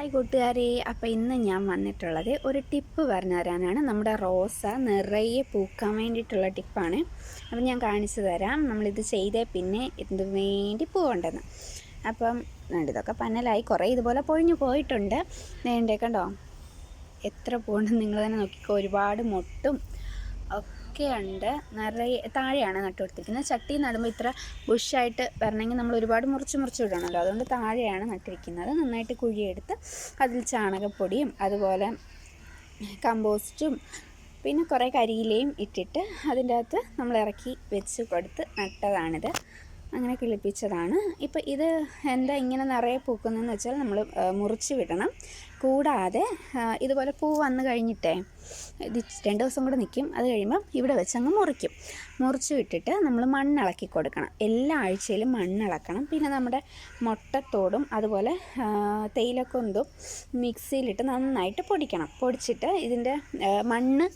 Hi കൂട്ടുകാരെ, അപ്പോൾ ഇന്ന് ഞാൻ വന്നിട്ടുള്ളത് ഒരു ടിപ്പ് പറഞ്ഞു തരാനാണ്. നമ്മുടെ റോസ നിറയെ പൂക്കാൻ വേണ്ടിയിട്ടുള്ള ടിപ്പാണ്. അപ്പം ഞാൻ കാണിച്ചു തരാം. നമ്മളിത് ചെയ്തേ പിന്നെ ഇതിന് വേണ്ടി പൂവുണ്ടെന്ന്. അപ്പം ഇതൊക്കെ പന്നലായി കുറേ ഇതുപോലെ പൊഴിഞ്ഞു പോയിട്ടുണ്ട്. വേണ്ടേ കണ്ടോ, എത്ര പൂവുണ്ടെന്ന് നിങ്ങൾ തന്നെ നോക്കിക്കോ. ഒരുപാട് മൊട്ടും ഒക്കെ ഉണ്ട്. നിറയെ താഴെയാണ് നട്ടു കൊടുത്തിരിക്കുന്നത്. ചട്ടി നടുമ്പോൾ ഇത്ര ബുഷായിട്ട് വരണമെങ്കിൽ നമ്മൾ ഒരുപാട് മുറിച്ച് വിടണമല്ലോ. അതുകൊണ്ട് താഴെയാണ് നട്ടിരിക്കുന്നത്. നന്നായിട്ട് കുഴിയെടുത്ത് അതിൽ ചാണകപ്പൊടിയും അതുപോലെ കമ്പോസ്റ്റും പിന്നെ കുറേ കരിയിലയും ഇട്ടിട്ട് അതിൻ്റെ അകത്ത് നമ്മൾ ഇറക്കി വെച്ച് കൊടുത്ത് നട്ടതാണിത്. അങ്ങനെ കിളിപ്പിച്ചതാണ്. ഇപ്പോൾ ഇത് എന്താ ഇങ്ങനെ നിറയെ പൂക്കുന്നതെന്ന് വെച്ചാൽ നമ്മൾ മുറിച്ച് വിടണം. കൂടാതെ ഇതുപോലെ പൂ വന്നു കഴിഞ്ഞിട്ടേ ഇത് 2 ദിവസം കൂടെ നിൽക്കും. അത് കഴിയുമ്പം ഇവിടെ വെച്ച് അങ്ങ് മുറിച്ച് വിട്ടിട്ട് നമ്മൾ മണ്ണിളക്കി കൊടുക്കണം. എല്ലാ ആഴ്ചയിലും മണ്ണിളക്കണം. പിന്നെ നമ്മുടെ മുട്ടത്തോടും അതുപോലെ തേയിലക്കൊന്തും മിക്സിയിലിട്ട് നന്നായിട്ട് പൊടിച്ചിട്ട് ഇതിൻ്റെ മണ്ണ്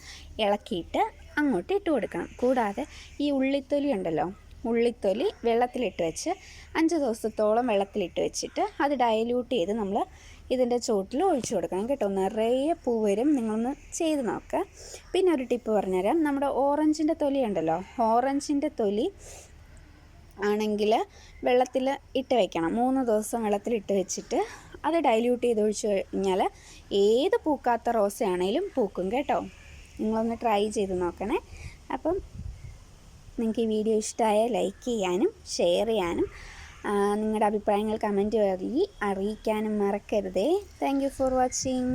ഇളക്കിയിട്ട് അങ്ങോട്ട് ഇട്ട് കൊടുക്കണം. കൂടാതെ ഈ ഉള്ളിത്തൊലി ഉണ്ടല്ലോ, ഉള്ളിത്തൊലി വെള്ളത്തിലിട്ട് വെച്ച് 5 ദിവസത്തോളം വെള്ളത്തിലിട്ട് വെച്ചിട്ട് അത് ഡയല്യൂട്ട് ചെയ്ത് നമ്മൾ ഇതിൻ്റെ ചോട്ടിൽ ഒഴിച്ചു കൊടുക്കണം കേട്ടോ. നിറയെ പൂ വരും. നിങ്ങളൊന്ന് ചെയ്ത് നോക്കുക. പിന്നെ ഒരു ടിപ്പ് പറഞ്ഞുതരാം. നമ്മുടെ ഓറഞ്ചിൻ്റെ തൊലി ഉണ്ടല്ലോ, ഓറഞ്ചിൻ്റെ തൊലി ആണെങ്കിൽ വെള്ളത്തിൽ ഇട്ട് വയ്ക്കണം. 3 ദിവസം വെള്ളത്തിലിട്ട് വെച്ചിട്ട് അത് ഡയല്യൂട്ട് ചെയ്ത് ഒഴിച്ചു കഴിഞ്ഞാൽ ഏത് പൂക്കാത്ത റോസയാണേലും പൂക്കും കേട്ടോ. നിങ്ങളൊന്ന് ട്രൈ ചെയ്ത് നോക്കണേ. അപ്പം നിങ്ങൾക്ക് ഈ വീഡിയോ ഇഷ്ടമായാൽ ലൈക്ക് ചെയ്യാനും ഷെയർ ചെയ്യാനും നിങ്ങളുടെ അഭിപ്രായങ്ങൾ കമൻറ്റ് വഴി അറിയിക്കാനും മറക്കരുതേ. Thank you for watching.